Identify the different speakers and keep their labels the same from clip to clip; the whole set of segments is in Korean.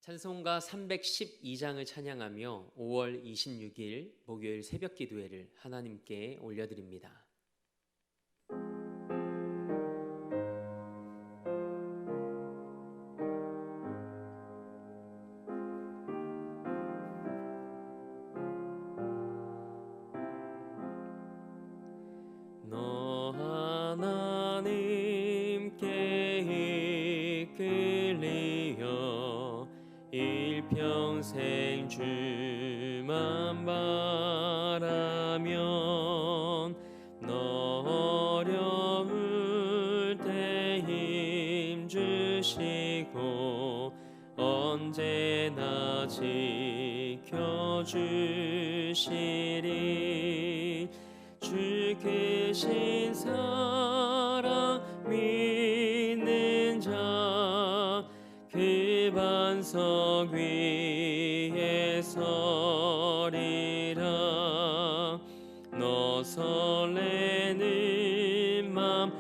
Speaker 1: 찬송가 312장을 찬양하며 5월 26일 목요일 새벽 기도회를 하나님께 올려드립니다. 너 하나님께 이끌리어 일평생 주만 바라면 너 어려울 때 힘 주시고 언제나 지켜주시리. 주 크신 사랑 믿는 자 그 반석 위에 서리라. 너 설레는 맘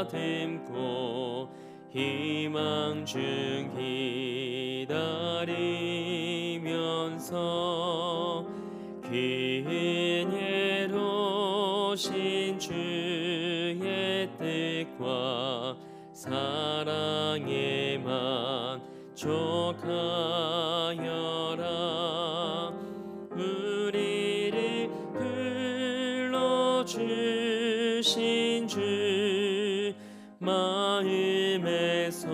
Speaker 1: 가다듬고 희망 중 기다리면서 은혜로신 주의 뜻과 사랑에 만족하여라. 우리를 불러주신 주 마음에서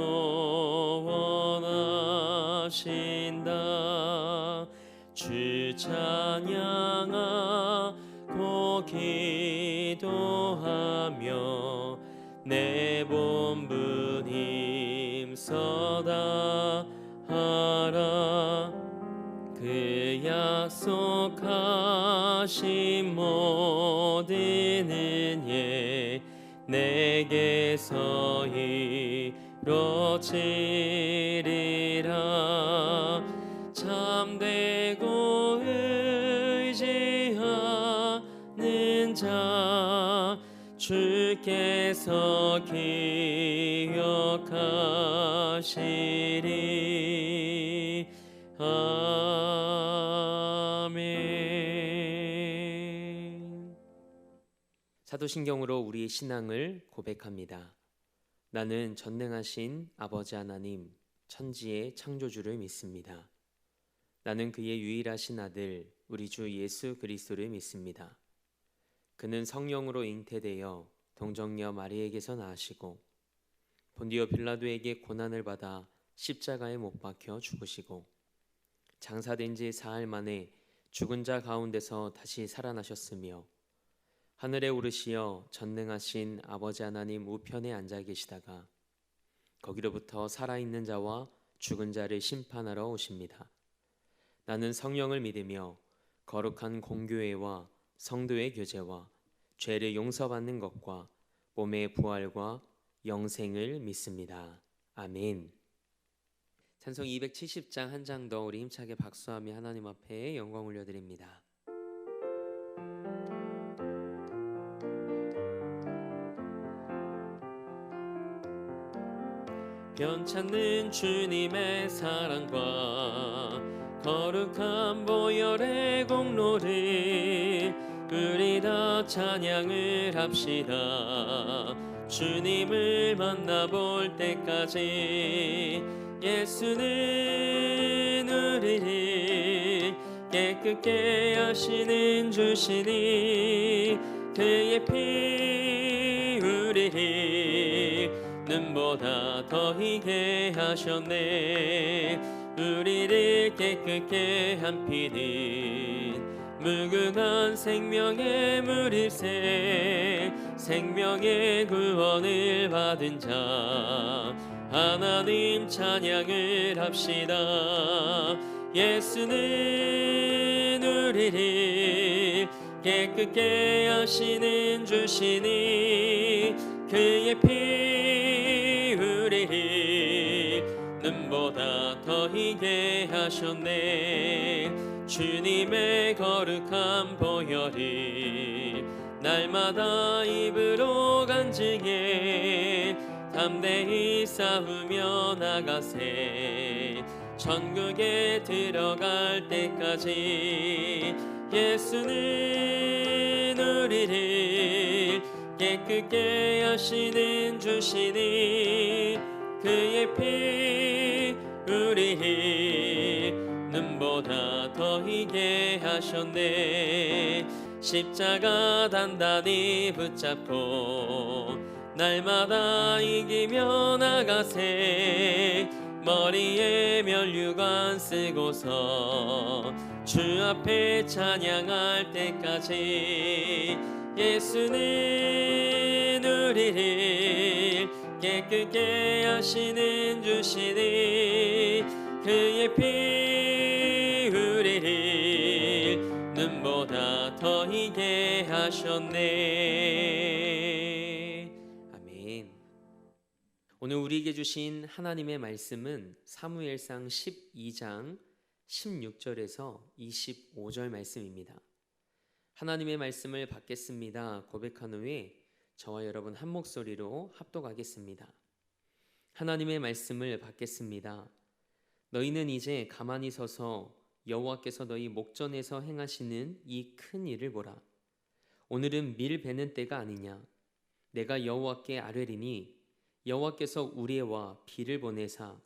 Speaker 1: 원하신다. 주 찬양하고 기도하며 내 본분 힘써다 하라. 그 약속하신 모든 은혜 내게서 이루어지리라. 참되고 의지하는 자 주께서 기억하시리. 아멘. 사도신경으로 우리의 신앙을 고백합니다. 나는 전능하신 아버지 하나님 천지의 창조주를 믿습니다. 나는 그의 유일하신 아들 우리 주 예수 그리스도를 믿습니다. 그는 성령으로 잉태되어 동정녀 마리에게서 나으시고 본디오 빌라도에게 고난을 받아 십자가에 못 박혀 죽으시고 장사된 지 사흘 만에 죽은 자 가운데서 다시 살아나셨으며 하늘에 오르시어 전능하신 아버지 하나님 우편에 앉아 계시다가 거기로부터 살아있는 자와 죽은 자를 심판하러 오십니다. 나는 성령을 믿으며 거룩한 공교회와 성도의 교제와 죄를 용서받는 것과 몸의 부활과 영생을 믿습니다. 아멘. 찬송 270장 한 장 더 우리 힘차게 박수하며 하나님 앞에 영광 올려드립니다. 변찮는 주님의 사랑과 거룩한 보혈의 공로를 우리 다 찬양을 합시다. 주님을 만나볼 때까지 예수는 우리를 깨끗게 하시는 주시니 그의 피 우리를 눈보다 더 희게 하셨네. 우리를 깨끗게 한 피는 무궁한 생명의 물일세. 생명의 구원을 받은 자 하나님 찬양을 합시다. 예수는 우리를 깨끗게 하시는 주시니 그의 피 우리를 눈보다 더 희게 하셨네. 주님의 거룩한 보혈이 날마다 입으로 간증해 담대히 싸우며 나가세. 천국에 들어갈 때까지 예수는 우리를 깨끗게 하시는 주시니 그의 피 우리를 눈보다 더 희게 하셨네. 십자가 단단히 붙잡고 날마다 이기며 나가세. 머리에 면류관 쓰고서 주 앞에 찬양할 때까지 예수는 우리를 깨끗게 하시는 주시니 그의 피 우리를 눈보다 더 희게 하셨네. 아멘. 오늘 우리에게 주신 하나님의 말씀은 사무엘상 12장 16절에서 25절 말씀입니다. 하나님의 말씀을 받겠습니다 고백한 후에 저와 여러분 한 목소리로 합독하겠습니다. 하나님의 말씀을 받겠습니다. 너희는 이제 가만히 서서 여호와께서 너희 목전에서 행하시는 이 큰 일을 보라. 오늘은 밀 베는 때가 아니냐. 내가 여호와께 아뢰리니 여호와께서 우레와 비를 보내사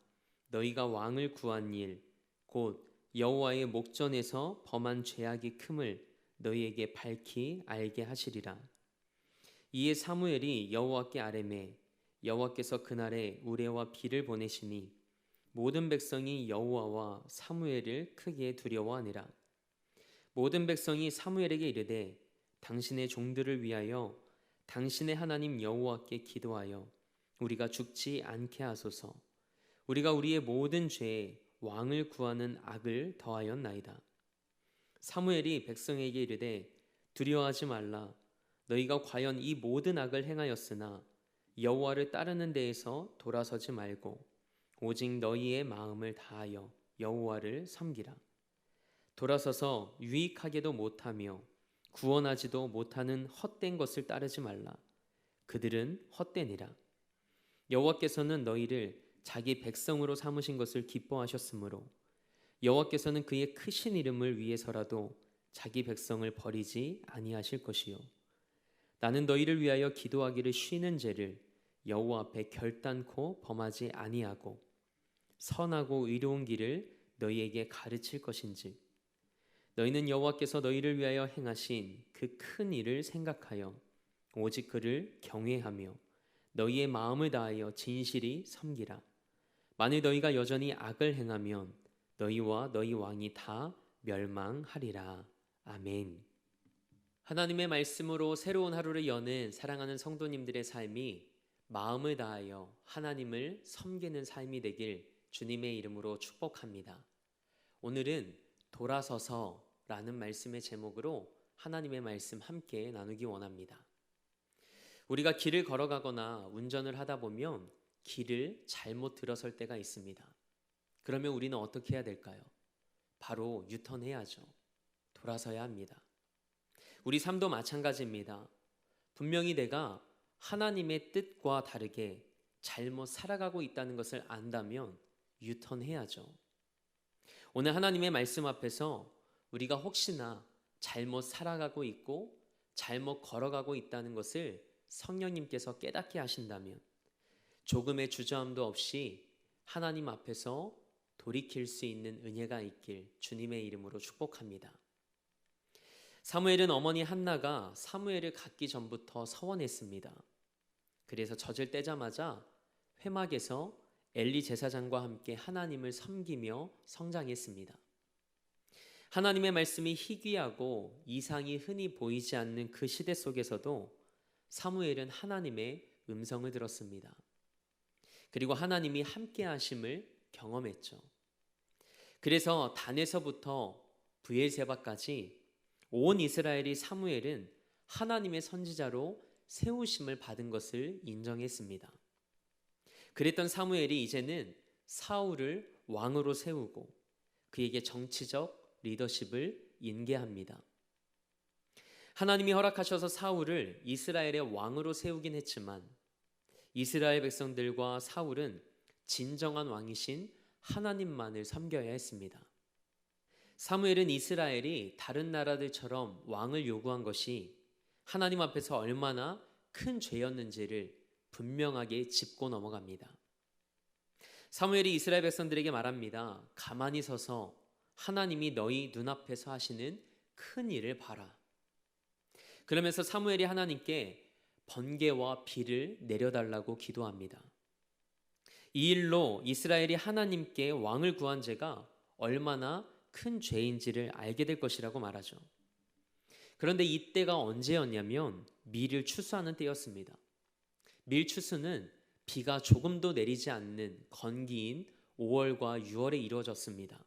Speaker 1: 너희가 왕을 구한 일 곧 여호와의 목전에서 범한 죄악이 큼을 너희에게 밝히 알게 하시리라. 이에 사무엘이 여호와께 아뢰매 여호와께서 그날에 우레와 비를 보내시니 모든 백성이 여호와와 사무엘을 크게 두려워하니라. 모든 백성이 사무엘에게 이르되 당신의 종들을 위하여 당신의 하나님 여호와께 기도하여 우리가 죽지 않게 하소서. 우리가 우리의 모든 죄에 왕을 구하는 악을 더하였나이다. 사무엘이 백성에게 이르되 두려워하지 말라. 너희가 과연 이 모든 악을 행하였으나 여호와를 따르는 데에서 돌아서지 말고 오직 너희의 마음을 다하여 여호와를 섬기라. 돌아서서 유익하게도 못하며 구원하지도 못하는 헛된 것을 따르지 말라. 그들은 헛되니라. 여호와께서는 너희를 자기 백성으로 삼으신 것을 기뻐하셨으므로 여호와께서는 그의 크신 이름을 위해서라도 자기 백성을 버리지 아니하실 것이요 나는 너희를 위하여 기도하기를 쉬는 죄를 여호와 앞에 결단코 범하지 아니하고 선하고 의로운 길을 너희에게 가르칠 것인지 너희는 여호와께서 너희를 위하여 행하신 그 큰 일을 생각하여 오직 그를 경외하며 너희의 마음을 다하여 진실이 섬기라. 만일 너희가 여전히 악을 행하면 너희와 너희 왕이 다 멸망하리라. 아멘. 하나님의 말씀으로 새로운 하루를 여는 사랑하는 성도님들의 삶이 마음을 다하여 하나님을 섬기는 삶이 되길 주님의 이름으로 축복합니다. 오늘은 돌아서서라는 말씀의 제목으로 하나님의 말씀 함께 나누기 원합니다. 우리가 길을 걸어가거나 운전을 하다 보면 길을 잘못 들어설 때가 있습니다. 그러면 우리는 어떻게 해야 될까요? 바로 유턴해야죠. 돌아서야 합니다. 우리 삶도 마찬가지입니다. 분명히 내가 하나님의 뜻과 다르게 잘못 살아가고 있다는 것을 안다면 유턴해야죠. 오늘 하나님의 말씀 앞에서 우리가 혹시나 잘못 살아가고 있고 잘못 걸어가고 있다는 것을 성령님께서 깨닫게 하신다면 조금의 주저함도 없이 하나님 앞에서 돌이킬 수 있는 은혜가 있길 주님의 이름으로 축복합니다. 사무엘은 어머니 한나가 사무엘을 갖기 전부터 서원했습니다. 그래서 젖을 떼자마자 회막에서 엘리 제사장과 함께 하나님을 섬기며 성장했습니다. 하나님의 말씀이 희귀하고 이상이 흔히 보이지 않는 그 시대 속에서도 사무엘은 하나님의 음성을 들었습니다. 그리고 하나님이 함께 하심을 경험했죠. 그래서 단에서부터 브엘세바까지 온 이스라엘이 사무엘은 하나님의 선지자로 세우심을 받은 것을 인정했습니다. 그랬던 사무엘이 이제는 사울을 왕으로 세우고 그에게 정치적 리더십을 인계합니다. 하나님이 허락하셔서 사울을 이스라엘의 왕으로 세우긴 했지만 이스라엘 백성들과 사울은 진정한 왕이신 하나님만을 섬겨야 했습니다. 사무엘은 이스라엘이 다른 나라들처럼 왕을 요구한 것이 하나님 앞에서 얼마나 큰 죄였는지를 분명하게 짚고 넘어갑니다. 사무엘이 이스라엘 백성들에게 말합니다. 가만히 서서 하나님이 너희 눈앞에서 하시는 큰 일을 봐라. 그러면서 사무엘이 하나님께 번개와 비를 내려달라고 기도합니다. 이 일로 이스라엘이 하나님께 왕을 구한 죄가 얼마나 큰 죄인지를 알게 될 것이라고 말하죠. 그런데 이때가 언제였냐면 밀을 추수하는 때였습니다. 밀 추수는 비가 조금도 내리지 않는 건기인 5월과 6월에 이루어졌습니다.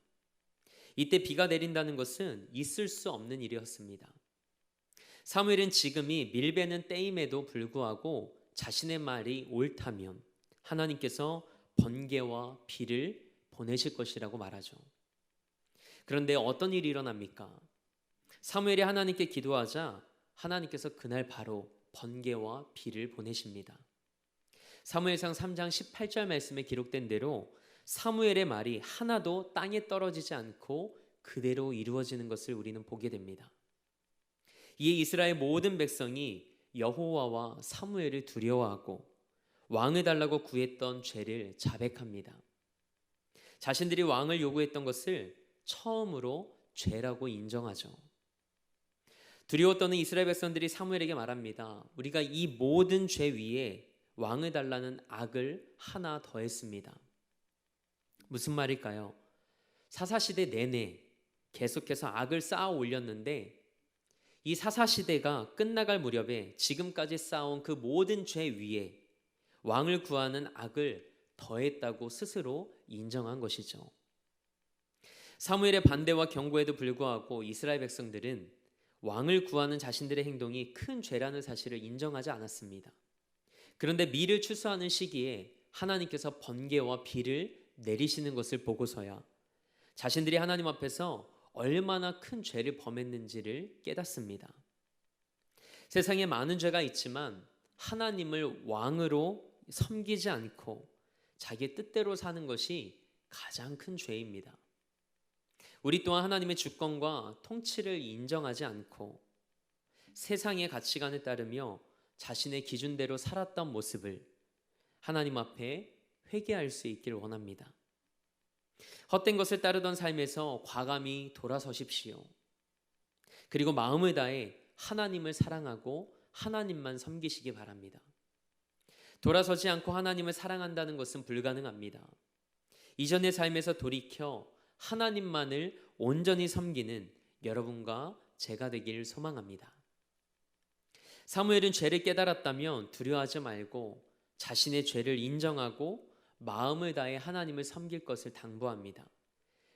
Speaker 1: 이때 비가 내린다는 것은 있을 수 없는 일이었습니다. 사무엘은 지금이 밀베는 때임에도 불구하고 자신의 말이 옳다면 하나님께서 번개와 비를 보내실 것이라고 말하죠. 그런데 어떤 일이 일어납니까? 사무엘이 하나님께 기도하자 하나님께서 그날 바로 번개와 비를 보내십니다. 사무엘상 3장 18절 말씀에 기록된 대로 사무엘의 말이 하나도 땅에 떨어지지 않고 그대로 이루어지는 것을 우리는 보게 됩니다. 이에 이스라엘 모든 백성이 여호와와 사무엘을 두려워하고 왕을 달라고 구했던 죄를 자백합니다. 자신들이 왕을 요구했던 것을 처음으로 죄라고 인정하죠. 두려워 떠는 이스라엘 백성들이 사무엘에게 말합니다. 우리가 이 모든 죄 위에 왕을 달라는 악을 하나 더했습니다. 무슨 말일까요? 사사시대 내내 계속해서 악을 쌓아 올렸는데 이 사사시대가 끝나갈 무렵에 지금까지 쌓아온 그 모든 죄 위에 왕을 구하는 악을 더했다고 스스로 인정한 것이죠. 사무엘의 반대와 경고에도 불구하고 이스라엘 백성들은 왕을 구하는 자신들의 행동이 큰 죄라는 사실을 인정하지 않았습니다. 그런데 밀을 추수하는 시기에 하나님께서 번개와 비를 내리시는 것을 보고서야 자신들이 하나님 앞에서 얼마나 큰 죄를 범했는지를 깨닫습니다. 세상에 많은 죄가 있지만 하나님을 왕으로 섬기지 않고 자기 뜻대로 사는 것이 가장 큰 죄입니다. 우리 또한 하나님의 주권과 통치를 인정하지 않고 세상의 가치관에 따르며 자신의 기준대로 살았던 모습을 하나님 앞에 회개할 수 있기를 원합니다. 헛된 것을 따르던 삶에서 과감히 돌아서십시오. 그리고 마음을 다해 하나님을 사랑하고 하나님만 섬기시기 바랍니다. 돌아서지 않고 하나님을 사랑한다는 것은 불가능합니다. 이전의 삶에서 돌이켜 하나님만을 온전히 섬기는 여러분과 제가 되기를 소망합니다. 사무엘은 죄를 깨달았다면 두려워하지 말고 자신의 죄를 인정하고 마음을 다해 하나님을 섬길 것을 당부합니다.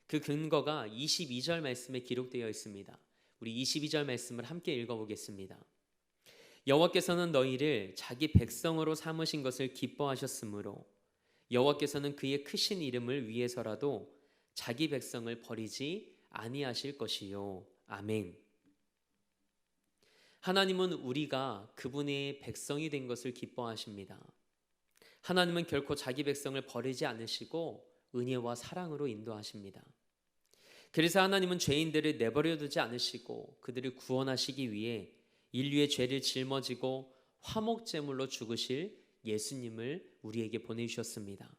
Speaker 1: 그 근거가 22절 말씀에 기록되어 있습니다. 우리 22절 말씀을 함께 읽어보겠습니다. 여호와께서는 너희를 자기 백성으로 삼으신 것을 기뻐하셨으므로 여호와께서는 그의 크신 이름을 위해서라도 자기 백성을 버리지 아니하실 것이요. 아멘. 하나님은 우리가 그분의 백성이 된 것을 기뻐하십니다. 하나님은 결코 자기 백성을 버리지 않으시고 은혜와 사랑으로 인도하십니다. 그래서 하나님은 죄인들을 내버려 두지 않으시고 그들을 구원하시기 위해 인류의 죄를 짊어지고 화목제물로 죽으실 예수님을 우리에게 보내주셨습니다.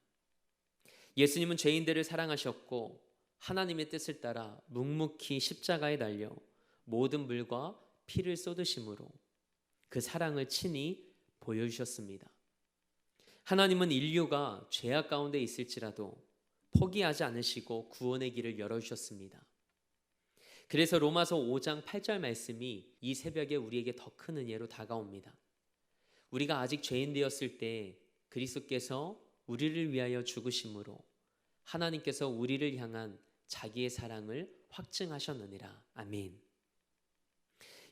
Speaker 1: 예수님은 죄인들을 사랑하셨고 하나님의 뜻을 따라 묵묵히 십자가에 달려 모든 물과 피를 쏟으심으로 그 사랑을 친히 보여주셨습니다. 하나님은 인류가 죄악 가운데 있을지라도 포기하지 않으시고 구원의 길을 열어주셨습니다. 그래서 로마서 5장 8절 말씀이 이 새벽에 우리에게 더 큰 은혜로 다가옵니다. 우리가 아직 죄인 되었을 때 그리스도께서 우리를 위하여 죽으심으로 하나님께서 우리를 향한 자기의 사랑을 확증하셨느니라. 아멘.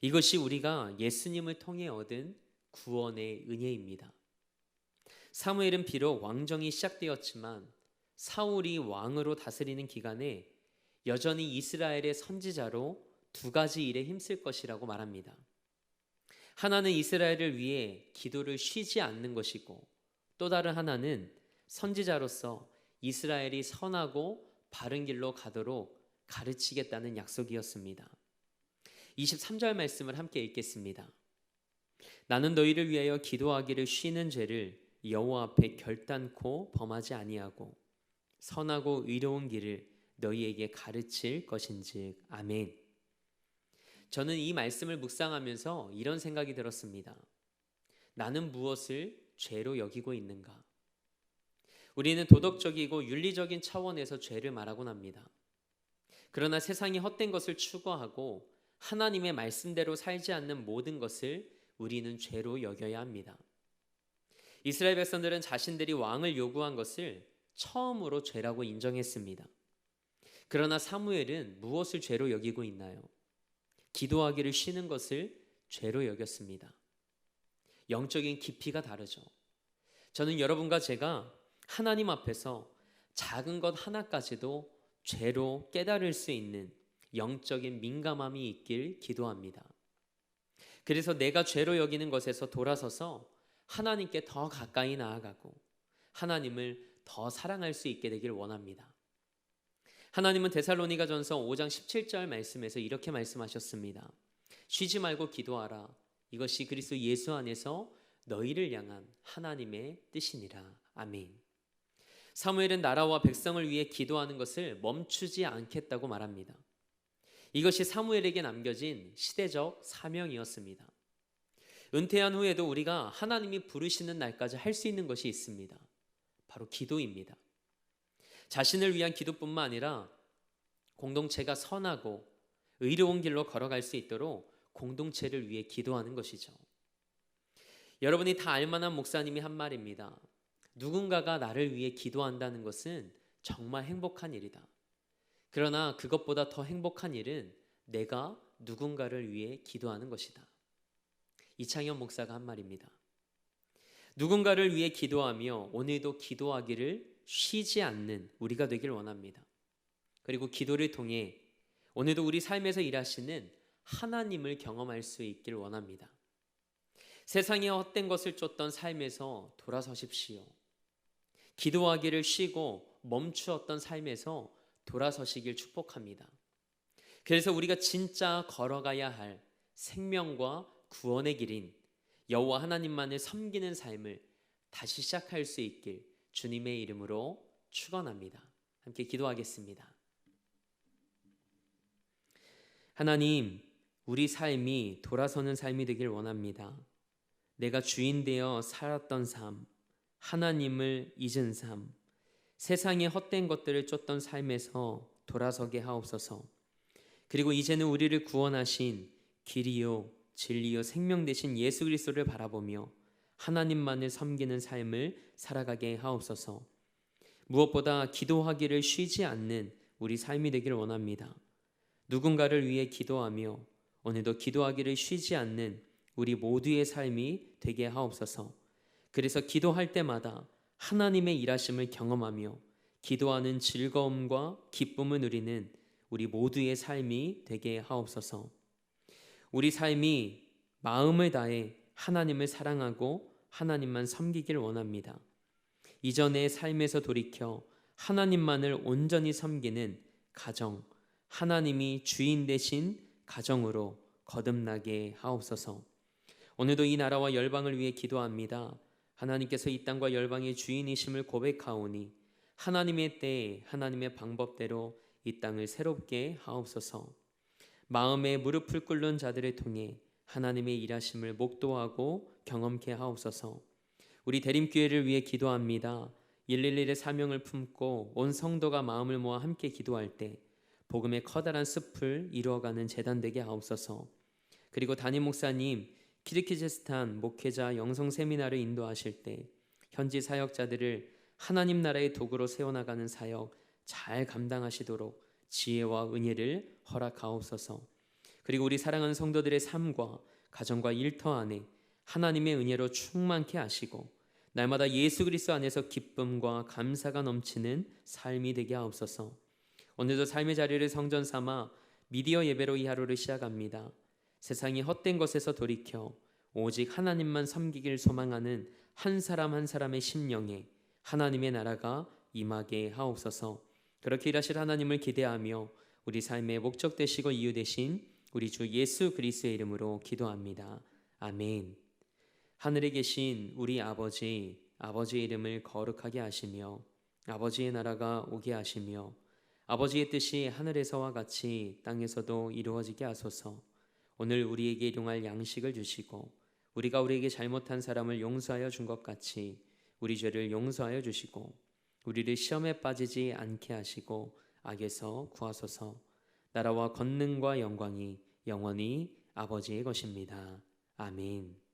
Speaker 1: 이것이 우리가 예수님을 통해 얻은 구원의 은혜입니다. 사무엘은 비록 왕정이 시작되었지만 사울이 왕으로 다스리는 기간에 여전히 이스라엘의 선지자로 두 가지 일에 힘쓸 것이라고 말합니다. 하나는 이스라엘을 위해 기도를 쉬지 않는 것이고 또 다른 하나는 선지자로서 이스라엘이 선하고 바른 길로 가도록 가르치겠다는 약속이었습니다. 23절 말씀을 함께 읽겠습니다. 나는 너희를 위하여 기도하기를 쉬는 죄를 여호와 앞에 결단코 범하지 아니하고 선하고 의로운 길을 너희에게 가르칠 것인즉. 아멘. 저는 이 말씀을 묵상하면서 이런 생각이 들었습니다. 나는 무엇을 죄로 여기고 있는가? 우리는 도덕적이고 윤리적인 차원에서 죄를 말하곤 합니다. 그러나 세상이 헛된 것을 추구하고 하나님의 말씀대로 살지 않는 모든 것을 우리는 죄로 여겨야 합니다. 이스라엘 백성들은 자신들이 왕을 요구한 것을 처음으로 죄라고 인정했습니다. 그러나 사무엘은 무엇을 죄로 여기고 있나요? 기도하기를 쉬는 것을 죄로 여겼습니다. 영적인 깊이가 다르죠. 저는 여러분과 제가 하나님 앞에서 작은 것 하나까지도 죄로 깨달을 수 있는 영적인 민감함이 있길 기도합니다. 그래서 내가 죄로 여기는 것에서 돌아서서 하나님께 더 가까이 나아가고 하나님을 더 사랑할 수 있게 되길 원합니다. 하나님은 데살로니가전서 5장 17절 말씀에서 이렇게 말씀하셨습니다. 쉬지 말고 기도하라. 이것이 그리스도 예수 안에서 너희를 향한 하나님의 뜻이니라. 아멘. 사무엘은 나라와 백성을 위해 기도하는 것을 멈추지 않겠다고 말합니다. 이것이 사무엘에게 남겨진 시대적 사명이었습니다. 은퇴한 후에도 우리가 하나님이 부르시는 날까지 할 수 있는 것이 있습니다. 바로 기도입니다. 자신을 위한 기도뿐만 아니라 공동체가 선하고 의로운 길로 걸어갈 수 있도록 공동체를 위해 기도하는 것이죠. 여러분이 다 알만한 목사님이 한 말입니다. 누군가가 나를 위해 기도한다는 것은 정말 행복한 일이다. 그러나 그것보다 더 행복한 일은 내가 누군가를 위해 기도하는 것이다. 이창현 목사가 한 말입니다. 누군가를 위해 기도하며 오늘도 기도하기를 쉬지 않는 우리가 되길 원합니다. 그리고 기도를 통해 오늘도 우리 삶에서 일하시는 하나님을 경험할 수 있길 원합니다. 세상의 헛된 것을 쫓던 삶에서 돌아서십시오. 기도하기를 쉬고 멈추었던 삶에서 돌아서시길 축복합니다. 그래서 우리가 진짜 걸어가야 할 생명과 구원의 길인 여호와 하나님만을 섬기는 삶을 다시 시작할 수 있길 주님의 이름으로 축원합니다. 함께 기도하겠습니다. 하나님, 우리 삶이 돌아서는 삶이 되길 원합니다. 내가 주인 되어 살았던 삶, 하나님을 잊은 삶, 세상의 헛된 것들을 쫓던 삶에서 돌아서게 하옵소서. 그리고 이제는 우리를 구원하신 길이요 진리요 생명 되신 예수 그리스도를 바라보며 하나님만을 섬기는 삶을 살아가게 하옵소서. 무엇보다 기도하기를 쉬지 않는 우리 삶이 되길 원합니다. 누군가를 위해 기도하며 오늘도 기도하기를 쉬지 않는 우리 모두의 삶이 되게 하옵소서. 그래서 기도할 때마다 하나님의 일하심을 경험하며 기도하는 즐거움과 기쁨을 누리는 우리 모두의 삶이 되게 하옵소서. 우리 삶이 마음을 다해 하나님을 사랑하고 하나님만 섬기길 원합니다. 이전의 삶에서 돌이켜 하나님만을 온전히 섬기는 가정, 하나님이 주인 되신 가정으로 거듭나게 하옵소서. 오늘도 이 나라와 열방을 위해 기도합니다. 하나님께서 이 땅과 열방의 주인이심을 고백하오니 하나님의 때에 하나님의 방법대로 이 땅을 새롭게 하옵소서. 마음에 무릎을 꿇는 자들을 통해 하나님의 일하심을 목도하고 경험케 하옵소서. 우리 대림교회를 위해 기도합니다. 111의 사명을 품고 온 성도가 마음을 모아 함께 기도할 때 복음의 커다란 숲을 이루어가는 재단 되게 하옵소서. 그리고 담임 목사님 키르기즈스탄 목회자 영성 세미나를 인도하실 때 현지 사역자들을 하나님 나라의 도구로 세워나가는 사역 잘 감당하시도록 지혜와 은혜를 허락하옵소서. 그리고 우리 사랑하는 성도들의 삶과 가정과 일터 안에 하나님의 은혜로 충만케 하시고 날마다 예수 그리스도 안에서 기쁨과 감사가 넘치는 삶이 되게 하옵소서. 오늘도 삶의 자리를 성전 삼아 미디어 예배로 이 하루를 시작합니다. 세상이 헛된 것에서 돌이켜 오직 하나님만 섬기길 소망하는 한 사람 한 사람의 심령에 하나님의 나라가 임하게 하옵소서. 그렇게 일하실 하나님을 기대하며 우리 삶의 목적 되시고 이유 되신 우리 주 예수 그리스도의 이름으로 기도합니다. 아멘. 하늘에 계신 우리 아버지의 이름을 거룩하게 하시며 아버지의 나라가 오게 하시며 아버지의 뜻이 하늘에서와 같이 땅에서도 이루어지게 하소서. 오늘 우리에게 일용할 양식을 주시고 우리가 우리에게 잘못한 사람을 용서하여 준 것 같이 우리 죄를 용서하여 주시고 우리를 시험에 빠지지 않게 하시고 악에서 구하소서. 나라와 권능과 영광이 영원히 아버지의 것입니다. 아멘.